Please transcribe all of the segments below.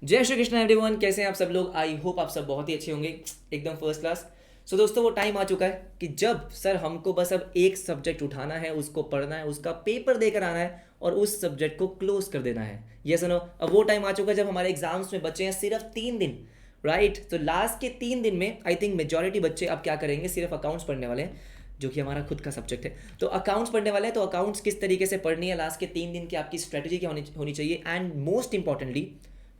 जय श्री कृष्ण एवरीवन, कैसे हैं आप सब लोग। आई होप आप सब बहुत ही अच्छे होंगे, एकदम फर्स्ट क्लास। सो दोस्तों, वो टाइम आ चुका है कि जब सर हमको बस अब एक सब्जेक्ट उठाना है, उसको पढ़ना है, उसका पेपर देकर आना है और उस सब्जेक्ट को क्लोज कर देना है। ये सुनो, अब वो टाइम आ चुका है जब हमारे एग्जाम्स में बचे हैं सिर्फ 3 दिन। राइट, तो लास्ट के 3 दिन में आई थिंक मेजोरिटी बच्चे अब क्या करेंगे, सिर्फ अकाउंट्स पढ़ने वाले हैं, जो कि हमारा खुद का सब्जेक्ट है। तो अकाउंट्स पढ़ने वाले हैं, तो अकाउंट्स किस तरीके से पढ़नी है, लास्ट के 3 दिन की आपकी स्ट्रेटजी क्या होनी चाहिए, एंड मोस्ट इंपॉर्टेंटली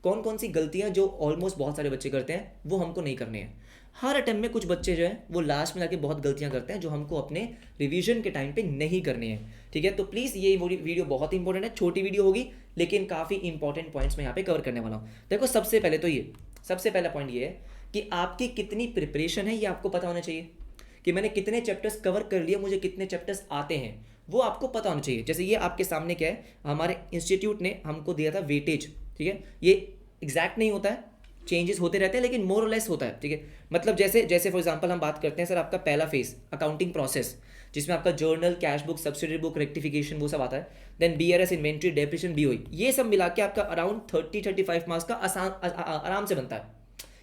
कौन कौन सी गलतियां जो ऑलमोस्ट बहुत सारे बच्चे करते हैं वो हमको नहीं करनी है। हर अटेम्प्ट में कुछ बच्चे जो हैं वो लास्ट में जाके बहुत गलतियां करते हैं जो हमको अपने रिवीजन के टाइम पे नहीं करनी है। ठीक है, तो प्लीज़ ये वीडियो बहुत ही इंपॉर्टेंट है, छोटी वीडियो होगी लेकिन काफ़ी इंपॉर्टेंट पॉइंट्स मैं यहाँ पे कवर करने वाला हूँ। देखो, सबसे पहले तो ये सबसे पहला पॉइंट ये है कि आपकी कितनी प्रिपरेशन है ये आपको पता होना चाहिए कि मैंने कितने चैप्टर्स कवर कर लिए, मुझे कितने चैप्टर्स आते हैं वो आपको पता होना चाहिए। जैसे ये आपके सामने क्या है, हमारे इंस्टीट्यूट ने हमको दिया था वेटेज। ठीक है, ये एग्जैक्ट नहीं होता है, चेंजेस होते रहते हैं लेकिन मोर और लेस होता है। ठीक है, मतलब जैसे जैसे फॉर एग्जांपल हम बात करते हैं सर, आपका पहला फेज अकाउंटिंग प्रोसेस, जिसमें आपका journal, cash book, subsidiary book, rectification वो सब आता है। Then BRS, inventory, depreciation, BOE, ये सब मिला के आपका अराउंड 30-35 मार्क्स का आराम से बनता है,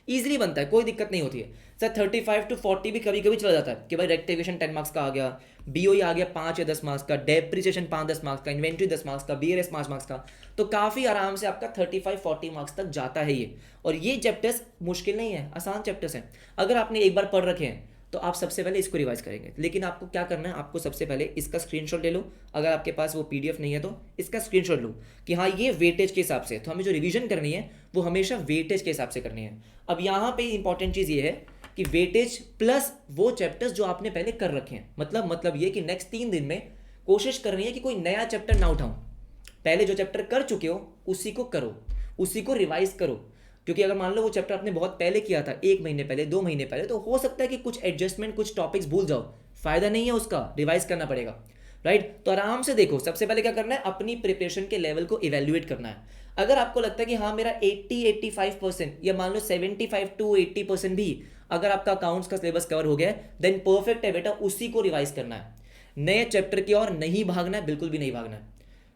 ईजिली बनता है, कोई दिक्कत नहीं होती है। सर 35 to 40 भी कभी कभी चला जाता है कि भाई रेक्टिफिकेशन 10 मार्क्स का आ गया, BOE आ गया 5 या 10 मार्क्स का, डेप्रिसिएशन 5-10 मार्क्स का, इन्वेंट्री 10 मार्क्स का, BRS 5 मार्क्स का। तो काफ़ी आराम से आपका 35-40 मार्क्स तक जाता है ये। और ये चैप्टर्स मुश्किल नहीं है, आसान चैप्टर्स हैं। अगर आपने एक बार पढ़ रखे हैं तो आप सबसे पहले इसको रिवाइज करेंगे, लेकिन आपको क्या करना है, आपको सबसे पहले इसका स्क्रीनशॉट ले लो। अगर आपके पास वो PDF नहीं है तो इसका स्क्रीनशॉट लो कि हाँ ये वेटेज के हिसाब से, तो हमें जो रिवीजन करनी है वो हमेशा वेटेज के हिसाब से करनी है। अब यहाँ पे इंपॉर्टेंट चीज़ ये है कि वेटेज प्लस वो चैप्टर्स जो आपने पहले कर रखे हैं। मतलब ये कि नेक्स्ट 3 दिन में कोशिश करनी है कि कोई नया चैप्टर ना उठाऊं, पहले जो चैप्टर कर चुके हो उसी को करो, उसी को रिवाइज करो। क्योंकि अगर मान लो वो चैप्टर आपने बहुत पहले किया था, 1 महीने पहले, 2 महीने पहले, तो हो सकता है कि कुछ एडजस्टमेंट, कुछ टॉपिक्स भूल जाओ, फायदा नहीं है उसका, रिवाइज करना पड़ेगा। राइट, तो आराम से देखो, सबसे पहले क्या करना है, अपनी प्रिपरेशन के लेवल को इवेल्युएट करना है। अगर आपको लगता है कि हाँ मेरा 80-85% या मान लो 75-80% भी अगर आपका अकाउंट्स का सिलेबस कवर हो गया है, देन परफेक्ट है बेटा, उसी को रिवाइज करना है। नए चैप्टर की ओर नहीं भागना है, बिल्कुल भी नहीं भागना है।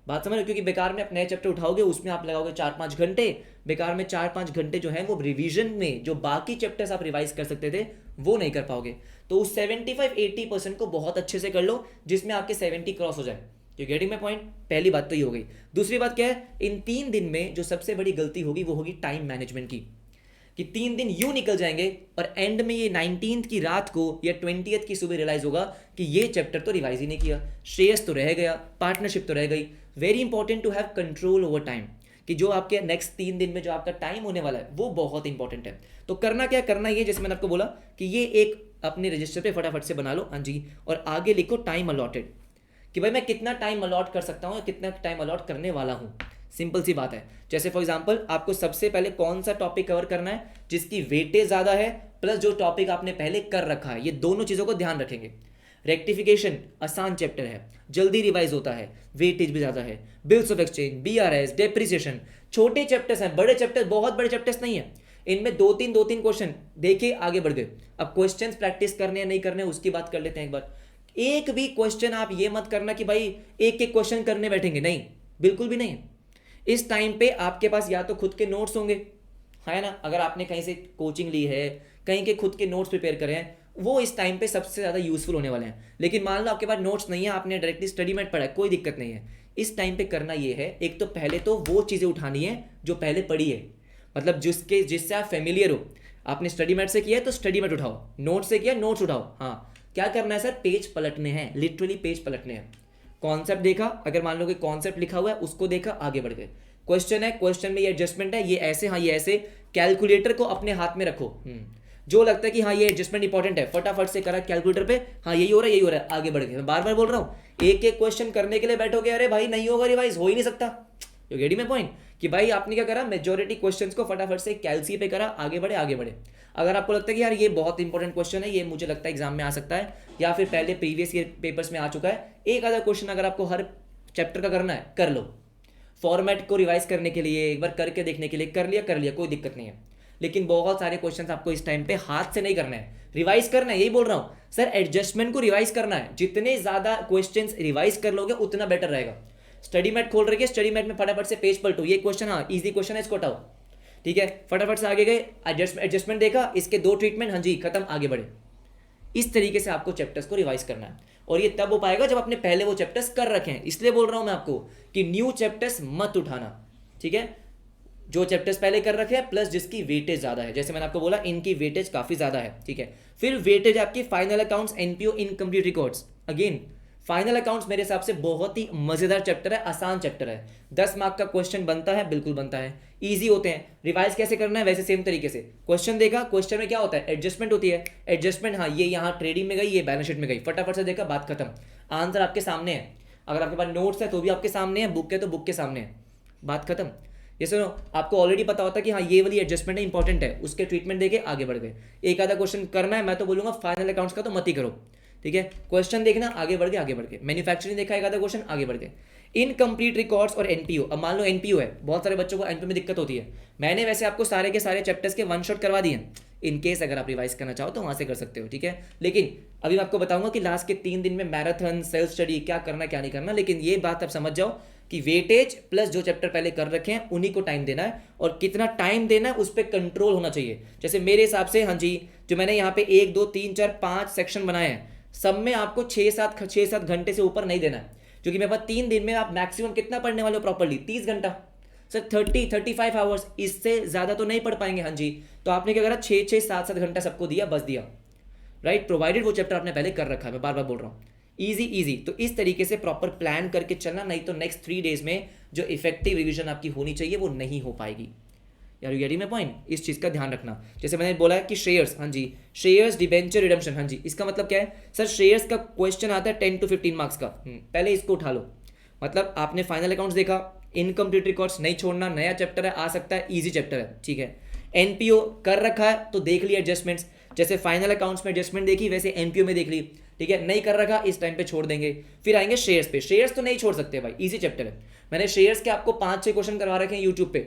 बात समझ रहे हो? क्योंकि बेकार में आप नए चैप्टर उठाओगे, उसमें आप लगाओगे 4-5 घंटे, बेकार में 4-5 घंटे जो है वो रिवीजन में जो बाकी चैप्टर्स आप रिवाइज कर सकते थे वो नहीं कर पाओगे। तो उस 75-80% को बहुत अच्छे से कर लो जिसमें आपके 70 क्रॉस हो जाए। You getting my point? पहली बात तो ये हो गई। दूसरी बात क्या है, इन 3 दिन में जो सबसे बड़ी गलती होगी वो होगी टाइम मैनेजमेंट की, कि 3 दिन यूं निकल जाएंगे और एंड में ये 19th की रात को या 20th की सुबह रियलाइज होगा कि ये चैप्टर तो रिवाइज ही नहीं किया, श्रेयस तो रह गया, पार्टनरशिप तो रह गई। Very important to have control over time, कि जो आपके नेक्स्ट 3 दिन में जो आपका टाइम होने वाला है वो बहुत इंपॉर्टेंट है। तो करना क्या, करना ये जैसे मैंने आपको बोला कि ये एक अपने रजिस्टर पे फटाफट से बना लो, हाँ जी, और आगे लिखो टाइम अलॉटेड, कि भाई मैं कितना टाइम अलॉट कर सकता हूँ या कितना टाइम अलॉट करने वाला हूँ। सिंपल सी बात है। जैसे फॉर एग्जांपल आपको सबसे पहले कौन सा टॉपिक कवर करना है जिसकी वेटेज ज़्यादा है, प्लस जो टॉपिक आपने पहले कर रखा है, ये दोनों चीज़ों को ध्यान रखेंगे। रेक्टिफिकेशन आसान चैप्टर है, जल्दी रिवाइज होता है, वेटेज भी ज़्यादा है। Bills of exchange, BRS, depreciation, छोटे चैप्टर्स हैं, बड़े चैप्टर्स, बहुत बड़े चैप्टर्स नहीं है। इनमें दो तीन क्वेश्चन देखे, आगे बढ़ गए। अब क्वेश्चन प्रैक्टिस करने या नहीं करने उसकी बात कर लेते हैं एक बार। एक भी क्वेश्चन आप ये मत करना कि भाई एक एक क्वेश्चन करने बैठेंगे, नहीं, बिल्कुल भी नहीं। इस टाइम पे आपके पास या तो खुद के नोट्स होंगे, है ना, अगर आपने कहीं से कोचिंग ली है, कहीं के खुद के नोट्स प्रिपेयर करे हैं, वो इस टाइम पे सबसे ज़्यादा यूजफुल होने वाले हैं। लेकिन मान लो आपके पास नोट्स नहीं है, आपने डायरेक्टली स्टडी मैट पढ़ा है, कोई दिक्कत नहीं है। इस टाइम पे करना ये है, एक तो पहले तो वो चीज़ें उठानी है जो पहले पढ़ी है, मतलब जिससे आप फेमिलियर हो। आपने स्टडी मैट से किया है तो स्टडी मैट उठाओ, नोट्स से किया नोट्स उठाओ। हाँ, क्या करना है सर, पेज पलटने हैं, लिटरली पेज पलटने हैं। कॉन्सेप्ट देखा, अगर मान लो कि कॉन्सेप्ट लिखा हुआ है उसको देखा, आगे बढ़ गए। क्वेश्चन है, क्वेश्चन में ये एडजस्टमेंट है, ये ऐसे, हाँ ये ऐसे। कैलकुलेटर को अपने हाथ में रखो, जो लगता है कि हाँ ये एडजस्टमेंट इंपॉर्टेंट है फटाफट से करा कैलकुलेटर पे, हाँ यही हो रहा है, यही हो रहा है, आगे बढ़ गए। मैं बार बार बोल रहा हूँ, एक एक क्वेश्चन करने के लिए बैठोगे, अरे भाई नहीं होगा, रिवाइज हो ही नहीं सकता। You getting my point? कि भाई आपने क्या करा, मेजोरिटी क्वेश्चंस को फटाफट से कैलसी पे करा, आगे बढ़े आगे बढ़े। अगर आपको लगता है कि यार ये बहुत इंपॉर्टेंट क्वेश्चन है, ये मुझे लगता है एग्जाम में आ सकता है या फिर पहले प्रीवियस ईयर पेपर्स में आ चुका है, एक आधा क्वेश्चन अगर आपको हर चैप्टर का करना है कर लो। फॉर्मेट को रिवाइज करने के लिए, एक बार करके देखने के लिए कर लिया, कोई दिक्कत नहीं है। लेकिन बहुत सारे क्वेश्चंस आपको इस टाइम पे हाथ से नहीं करना है, रिवाइज करना है। यही बोल रहा हूँ सर, एडजस्टमेंट को रिवाइज करना है। जितने ज्यादा क्वेश्चंस रिवाइज कर लोगे उतना बेटर रहेगा। स्टडी मैट खोल रही है, स्टडी मैट में फटाफट से पेज पलटो, ये क्वेश्चन, हाँ इजी क्वेश्चन है, इसको हटाओ। ठीक है, फटाफट से आगे गए, एडजस्टमेंट देखा, इसके 2 ट्रीटमेंट, हाँ जी खत्म, आगे बढ़े। इस तरीके से आपको चैप्टर्स को रिवाइज करना है, और ये तब हो पाएगा जब आपने पहले वो चैप्टर्स कर रखे हैं। इसलिए बोल रहा हूं मैं आपको कि न्यू चैप्टर्स मत उठाना, ठीक है। जो चैप्टर्स पहले कर रखे हैं प्लस जिसकी वेटेज ज़्यादा है, जैसे मैंने आपको बोला इनकी वेटेज काफ़ी ज़्यादा है, ठीक है। फिर वेटेज आपकी final accounts, NPO, incomplete records. Again final accounts मेरे हिसाब से बहुत ही मज़ेदार चैप्टर है, आसान चैप्टर है। 10 मार्क का क्वेश्चन बनता है, बिल्कुल बनता है, ईजी होते हैं। रिवाइज कैसे करना है, वैसे सेम तरीके से क्वेश्चन देखा, क्वेश्चन में क्या होता है, एडजस्टमेंट होती है, एडजस्टमेंट, हाँ ये यहाँ ट्रेडिंग में गई, ये बैलेंस शीट में गई, फटाफट से देखा, बात खत्म, आंसर आपके सामने है। अगर आपके पास नोट्स है तो भी आपके सामने है, बुक है तो बुक के सामने है, बात खत्म। ये सुनो, आपको ऑलरेडी पता होता है कि हाँ ये वाली एडजस्टमेंट है, इंपॉर्टेंट है, उसके ट्रीटमेंट देके आगे बढ़ गए। एक आधा क्वेश्चन करना है, मैं तो बोलूंगा फाइनल अकाउंट्स का तो मत ही करो, ठीक है। क्वेश्चन देखना, आगे बढ़ गए, आगे बढ़ गए। मैन्युफैक्चरिंग देखा, एक आधा क्वेश्चन, आगे बढ़ गए। इनकम्प्लीट रिकॉर्ड्स और एनपीओ, अब मान लो एनपीओ है, बहुत सारे बच्चों को एनपीओ में दिक्कत होती है। मैंने वैसे आपको सारे के सारे चैप्टर्स के वन शॉट करवा दिए, इन केस अगर आप रिवाइज करना चाहो तो वहां से कर सकते हो, ठीक है। लेकिन अभी मैं आपको बताऊंगा कि लास्ट के 3 दिन में मैराथन, सेल्फ स्टडी, क्या करना क्या नहीं करना। लेकिन ये बात आप समझ जाओ कि वेटेज प्लस जो चैप्टर पहले कर रखे हैं उन्हीं को टाइम देना है, और कितना टाइम देना है उस पर कंट्रोल होना चाहिए। जैसे मेरे हिसाब से, हाँ जी, जो मैंने यहाँ पे 1 2 3 4 5 सेक्शन बनाए हैं, सब में आपको 6-7 घंटे से ऊपर नहीं देना है, क्योंकि मेरे पास 3 दिन में आप मैक्सिमम कितना पढ़ने वाले हो प्रॉपर्ली, 30 घंटा सर, 30-35 आवर्स, इससे ज़्यादा तो नहीं पढ़ पाएंगे, हाँ जी। तो आपने क्या करा, 6-7 घंटा सबको दिया, बस दिया, राइट, प्रोवाइडेड वो चैप्टर आपने पहले कर रखा है, मैं बार बार बोल रहा हूँ, इजी। तो इस तरीके से प्रॉपर प्लान करके चलना, नहीं तो नेक्स्ट 3 डेज में जो इफेक्टिव रिविजन आपकी होनी चाहिए वो नहीं हो पाएगी। यार यू गेटिंग माय पॉइंट, इस चीज़ का ध्यान रखना। जैसे मैंने बोला कि शेयर्स, हाँ जी, शेयर्स डिबेंचर रिडम्पशन, हाँ जी, इसका मतलब क्या है सर, शेयर्स का क्वेश्चन आता है 10 to 15 मार्क्स का, पहले इसको उठा लो। मतलब आपने फाइनल अकाउंट्स देखा, इनकम्प्लीट रिकॉर्ड्स नहीं छोड़ना, नया चैप्टर है, आ सकता है, ईजी चैप्टर है, ठीक है। एनपीओ कर रखा है तो देख लिया एडजस्टमेंट्स, जैसे फाइनल अकाउंट्स में एडजस्टमेंट देखी वैसे एनपीओ में देख ली, ठीक है। नहीं कर रखा, इस टाइम पे छोड़ देंगे। फिर आएंगे शेयर्स पे, शेयर्स तो नहीं छोड़ सकते भाई, इजी चैप्टर है। मैंने शेयर्स के आपको 5-6 क्वेश्चन करवा रखे हैं यूट्यूब पे,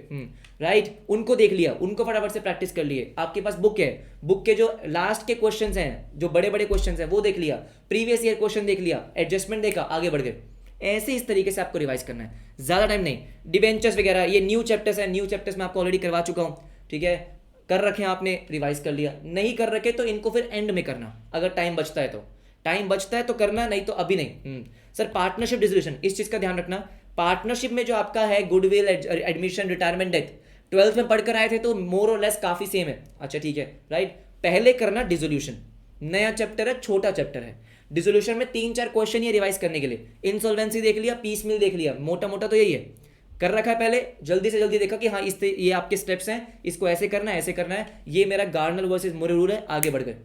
राइट, उनको देख लिया, उनको फटाफट से प्रैक्टिस कर लिए। आपके पास बुक है, बुक के जो लास्ट के क्वेश्चंस हैं, जो बड़े बड़े क्वेश्चंस हैं वो देख लिया, प्रीवियस ईयर क्वेश्चन देख लिया, एडजस्टमेंट देखा, आगे बढ़ गए। ऐसे इस तरीके से आपको रिवाइज करना है, ज़्यादा टाइम नहीं। डिबेंचर्स वगैरह ये न्यू चैप्टर्स है, न्यू चैप्टर्स मैं आपको ऑलरेडी करवा चुका हूँ, ठीक है। कर रखे हैं आपने, रिवाइज कर लिया, नहीं कर रखे तो इनको फिर एंड में करना, अगर टाइम बचता है तो। टाइम बचता है तो करना, नहीं तो अभी नहीं। सर पार्टनरशिप डिसोल्यूशन, इस चीज़ का ध्यान रखना। पार्टनरशिप में जो आपका है goodwill, admission, retirement, death, 12th में पढ़कर आए थे तो मोर और लेस काफ़ी सेम है, अच्छा ठीक है, राइट। पहले करना डिसोल्यूशन, नया चैप्टर है, छोटा चैप्टर है। डिसोल्यूशन में 3-4 क्वेश्चन ये रिवाइज करने के लिए, इंसॉल्वेंसी देख लिया, पीस मिल देख लिया, मोटा मोटा तो यही है, कर रखा है पहले, जल्दी से जल्दी देखा कि हाँ ये आपके स्टेप्स हैं, इसको ऐसे करना है, ऐसे करना है, ये मेरा गार्नर वर्सेस मोरे रूल है, आगे बढ़ गए।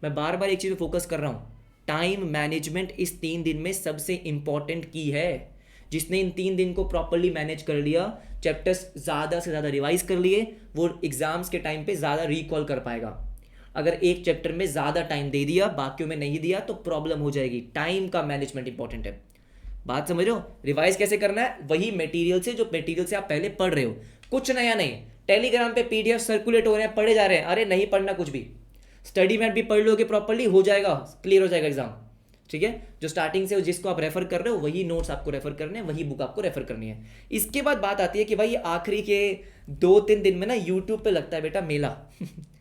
मैं बार बार एक चीज़ पे फोकस कर रहा हूँ, टाइम मैनेजमेंट इस 3 दिन में सबसे इंपॉर्टेंट की है। जिसने इन 3 दिन को प्रॉपरली मैनेज कर लिया, चैप्टर्स ज़्यादा से ज़्यादा रिवाइज कर लिए, वो एग्जाम्स के टाइम पे ज़्यादा रिकॉल कर पाएगा। अगर एक चैप्टर में ज़्यादा टाइम दे दिया, बाकियों में नहीं दिया, तो प्रॉब्लम हो जाएगी। टाइम का मैनेजमेंट इंपॉर्टेंट है, बात समझ रहे हो। रिवाइज कैसे करना है, वही मटेरियल से, जो मटेरियल से आप पहले पढ़ रहे हो, कुछ नया नहीं। टेलीग्राम पे पीडीएफ सर्कुलेट हो रहे हैं, पढ़े जा रहे हैं, अरे नहीं पढ़ना कुछ भी, स्टडी मैट भी पढ़ लोगे प्रॉपर्ली, हो जाएगा, क्लियर हो जाएगा एग्जाम, ठीक है। जो स्टार्टिंग से जिसको आप रेफर कर रहे हो वही नोट्स आपको रेफर करने हैं, वही बुक आपको रेफर करनी है। इसके बाद बात आती है कि भाई आखिरी के 2-3 दिन में ना यूट्यूब पे लगता है बेटा मेला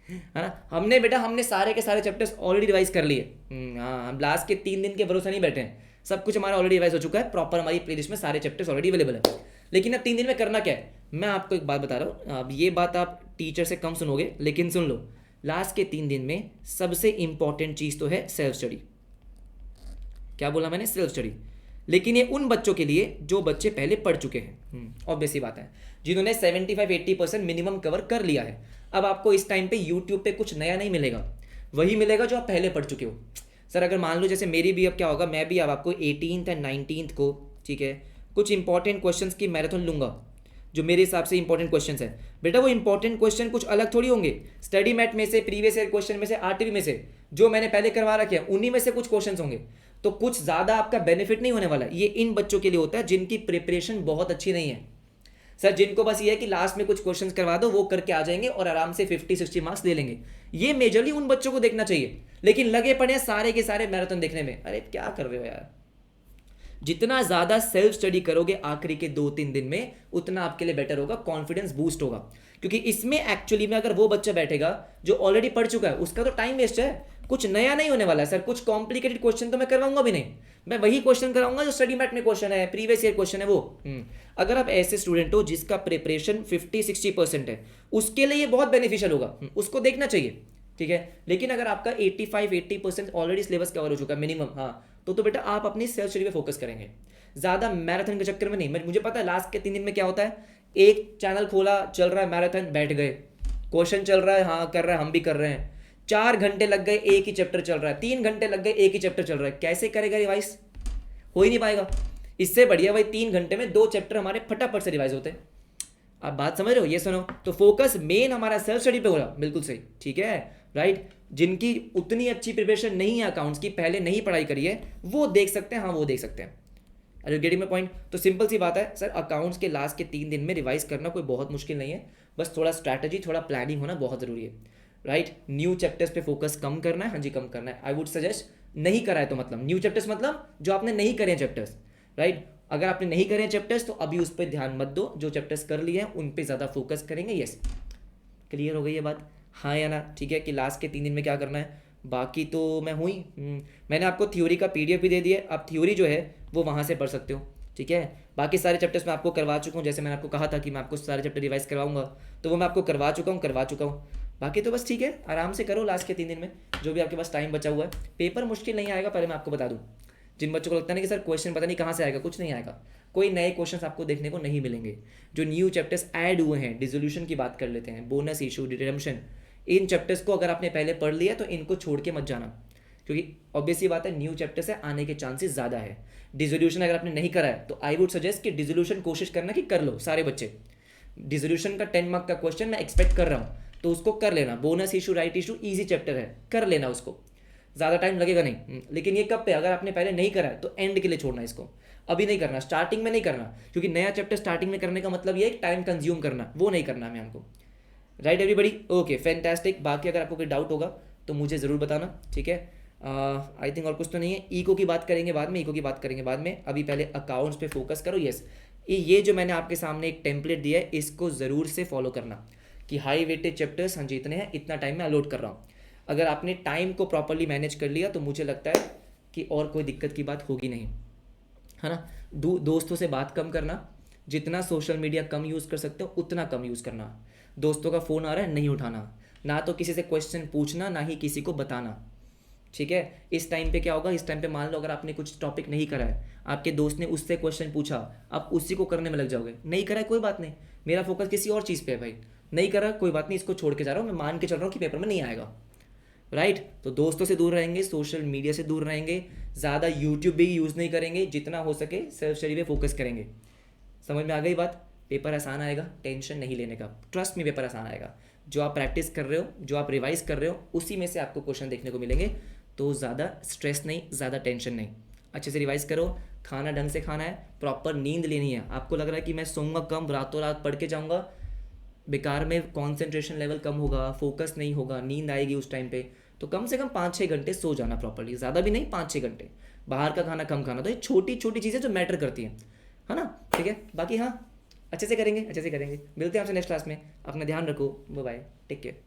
है ना। हमने सारे के सारे चैप्टर्स ऑलरेडी रिवाइज कर लिए। हाँ, हम लास्ट के 3 दिन के भरोसे नहीं बैठे हैं, सब कुछ हमारा ऑलरेडी रिवाइज हो चुका है, प्रॉपर हमारी प्लेलिस्ट में सारे चैप्टर्स ऑलरेडी अवेलेबल है। लेकिन अब 3 दिन में करना क्या है, मैं आपको एक बात बता रहा हूँ। अब ये बात आप टीचर से कम सुनोगे, लेकिन सुन लो, लास्ट के 3 दिन में सबसे इंपॉर्टेंट चीज़ तो है सेल्फ स्टडी। क्या बोला मैंने, सेल्फ स्टडी। लेकिन ये उन बच्चों के लिए जो बच्चे पहले पढ़ चुके हैं, ऑब्वियस सी बात है, जिन्होंने 75-80% मिनिमम कवर कर लिया है। अब आपको इस टाइम पे यूट्यूब पे कुछ नया नहीं मिलेगा, वही मिलेगा जो आप पहले पढ़ चुके हो। सर अगर मान लो जैसे मेरी भी अब क्या होगा, मैं भी अब आपको 18th एंड 19th को, ठीक है, कुछ इंपॉर्टेंट क्वेश्चंस की मैराथन लूंगा, जो मेरे हिसाब से इंपॉर्टेंट क्वेश्चंस है। बेटा वो इंपॉर्टेंट क्वेश्चन कुछ अलग थोड़ी होंगे, स्टडी मैट में से, प्रीवियस ईयर क्वेश्चन में से, आरटीवी में से, जो मैंने पहले करवा रखे हैं उन्हीं में से कुछ क्वेश्चंस होंगे। तो कुछ ज़्यादा आपका बेनिफिट नहीं होने वाला। ये इन बच्चों के लिए होता है जिनकी प्रिपरेशन बहुत अच्छी नहीं है सर, जिनको बस ये है कि लास्ट में कुछ क्वेश्चंस करवा दो, वो करके आ जाएंगे और आराम से 50-60 मार्क्स ले लेंगे। ये मेजरली उन बच्चों को देखना चाहिए। लेकिन लगे पड़े हैं सारे के सारे मैराथन देखने में, अरे क्या कर रहे हो यार। जितना ज़्यादा सेल्फ स्टडी करोगे आखिरी के 2-3 दिन में, उतना आपके लिए बेटर होगा, कॉन्फिडेंस बूस्ट होगा। क्योंकि इसमें एक्चुअली में अगर वो बच्चा बैठेगा जो ऑलरेडी पढ़ चुका है, उसका तो टाइम वेस्ट है, कुछ नया नहीं होने वाला है। सर कुछ कॉम्प्लिकेटेड क्वेश्चन तो मैं करवाऊंगा भी नहीं, मैं वही क्वेश्चन कराऊंगा जो स्टडी मैट में क्वेश्चन है, प्रीवियस ईयर क्वेश्चन है वो। अगर आप ऐसे स्टूडेंट हो जिसका प्रिपरेशन 50-60% है, उसके लिए ये बहुत बेनिफिशियल होगा, उसको देखना चाहिए, ठीक है। लेकिन अगर आपका 85-80% ऑलरेडी सिलेबस कवर हो चुका है मिनिमम, हाँ, तो बेटा आप अपनी सेल्फ स्टडी पे फोकस करेंगे, ज़्यादा मैराथन के चक्कर में नहीं। मुझे पता है लास्ट के 3 दिन में क्या होता है, एक चैनल खोला, चल रहा है मैराथन, बैठ गए, क्वेश्चन चल रहा है, हाँ कर रहा है, हम भी कर रहे हैं, 4 घंटे लग गए, एक ही चैप्टर चल रहा है, 3 घंटे लग गए, एक ही चैप्टर चल रहा है, कैसे करेगा रिवाइज? हो ही नहीं पाएगा। इससे बढ़िया भाई 3 घंटे में 2 चैप्टर हमारे फटाफट से रिवाइज होते हैं। आप बात समझ रहे हो? ये सुनो, तो फोकस मेन हमारा सेल्फ स्टडी पे हो रहा, बिल्कुल सही, ठीक है, राइट। जिनकी उतनी अच्छी प्रिपरेशन नहीं है अकाउंट्स की, पहले नहीं पढ़ाई करी है, वो देख सकते हैं, हाँ वो देख सकते हैं। अरे गेटिंग माय पॉइंट? तो सिंपल सी बात है सर, अकाउंट्स के लास्ट के 3 दिन में रिवाइज करना कोई बहुत मुश्किल नहीं है, बस थोड़ा स्ट्रैटेजी, थोड़ा प्लानिंग होना बहुत ज़रूरी है, राइट। न्यू चैप्टर्स पे फोकस कम करना है, हाँ जी कम करना है। आई वुड सजेस्ट, नहीं करा है तो मतलब न्यू चैप्टर्स मतलब जो आपने नहीं करे हैं चैप्टर्स, राइट। अगर आपने नहीं करे हैं चैप्टर्स तो अभी उस पर ध्यान मत दो, जो चैप्टर्स कर लिए हैं उन पे ज़्यादा फोकस करेंगे। यस, क्लियर हो गई ये बात, हाँ या ना? ठीक है, कि लास्ट के 3 दिन में क्या करना है। बाकी तो मैं हुई, मैंने आपको थ्योरी का PDF भी दे दिया, आप थ्योरी जो है वो वहाँ से पढ़ सकते हो, ठीक है। बाकी सारे चैप्टर्स मैं आपको करवा चुका हूँ, जैसे मैंने आपको कहा था कि मैं आपको सारे चैप्टर रिवाइज करवाऊंगा, तो वो मैं आपको करवा चुका हूँ। बाकी तो बस ठीक है, आराम से करो लास्ट के 3 दिन में जो भी आपके पास टाइम बचा हुआ है। पेपर मुश्किल नहीं आएगा, पहले मैं आपको बता दूँ। जिन बच्चों को लगता है कि सर क्वेश्चन पता नहीं कहाँ से आएगा, कुछ नहीं आएगा, कोई नए क्वेश्चंस आपको देखने को नहीं मिलेंगे। जो न्यू चैप्टर्स ऐड हुए हैं, डिसोल्यूशन की बात कर लेते हैं, बोनस इशू, रिडेम्पशन, इन चैप्टर्स को अगर आपने पहले पढ़ लिया तो इनको छोड़ के मत जाना, क्योंकि ऑब्वियसली बात है न्यू चैप्टर से आने के चांसेस ज़्यादा है। डिसोल्यूशन अगर आपने नहीं करा है तो आई वुड सजेस्ट कि डिसोल्यूशन कोशिश करना कि कर लो सारे बच्चे। डिसोल्यूशन का 10 मार्क का क्वेश्चन मैं एक्सपेक्ट कर रहा हूँ, तो उसको कर लेना। Bonus issue, right issue, easy chapter है, कर लेना उसको, ज़्यादा टाइम लगेगा नहीं। लेकिन ये कब पे, अगर आपने पहले नहीं करा है तो एंड के लिए छोड़ना इसको, अभी नहीं करना, स्टार्टिंग में नहीं करना, क्योंकि नया चैप्टर स्टार्टिंग में करने का मतलब ये है टाइम कंज्यूम करना, वो नहीं करना है हमको, राइट एवरीबडी? Okay fantastic. बाकी अगर आपको कोई डाउट होगा तो मुझे ज़रूर बताना, ठीक है। आई थिंक और कुछ तो नहीं है। इको की बात करेंगे बाद में, अभी पहले अकाउंट्स पे फोकस करो। यस, ये जो मैंने आपके सामने एक टेम्पलेट दिया है, इसको ज़रूर से फॉलो करना कि हाई वेटेज चैप्टर्स हाँ जितने हैं इतना टाइम में अलॉट कर रहा हूँ। अगर आपने टाइम को प्रॉपरली मैनेज कर लिया तो मुझे लगता है कि और कोई दिक्कत की बात होगी नहीं, है ना। दोस्तों से बात कम करना, जितना सोशल मीडिया कम यूज़ कर सकते हो उतना कम यूज़ करना। दोस्तों का फ़ोन आ रहा है नहीं उठाना, ना तो किसी से क्वेश्चन पूछना, ना ही किसी को बताना, ठीक है। इस टाइम पे क्या होगा, इस टाइम पे मान लो अगर आपने कुछ टॉपिक नहीं करा है, आपके दोस्त ने उससे क्वेश्चन पूछा, आप उसी को करने में लग जाओगे। नहीं करा है कोई बात नहीं, मेरा फोकस किसी और चीज़ पे है भाई, नहीं करा कोई बात नहीं, इसको छोड़ के जा रहा हूँ, मैं मान के चल रहा हूँ कि पेपर में नहीं आएगा, राइट। तो दोस्तों से दूर रहेंगे, सोशल मीडिया से दूर रहेंगे, ज़्यादा यूट्यूब भी यूज़ नहीं करेंगे, जितना हो सके सेल्फ स्टडी पे फोकस करेंगे। समझ में आ गई बात? पेपर आसान आएगा, टेंशन नहीं लेने का, ट्रस्ट में पेपर आसान आएगा। जो आप प्रैक्टिस कर रहे हो, जो आप रिवाइज कर रहे हो, उसी में से आपको क्वेश्चन देखने को मिलेंगे, तो ज़्यादा स्ट्रेस नहीं, ज़्यादा टेंशन नहीं। अच्छे से रिवाइज करो, खाना ढंग से खाना है, प्रॉपर नींद लेनी है। आपको लग रहा है कि मैं सोऊंगा कम, रातों रात पढ़ के जाऊँगा, बेकार में कॉन्सेंट्रेशन लेवल कम होगा, फोकस नहीं होगा, नींद आएगी उस टाइम पे। तो कम से कम 5-6 घंटे सो जाना प्रॉपर्ली, ज़्यादा भी नहीं, 5-6 घंटे। बाहर का खाना कम खाना, तो ये छोटी छोटी चीज़ें जो मैटर करती हैं, है ना, ठीक है। बाकी हाँ, अच्छे से करेंगे, मिलते हैं आपसे नेक्स्ट क्लास में। अपना ध्यान रखो, बाय बाय, टेक केयर।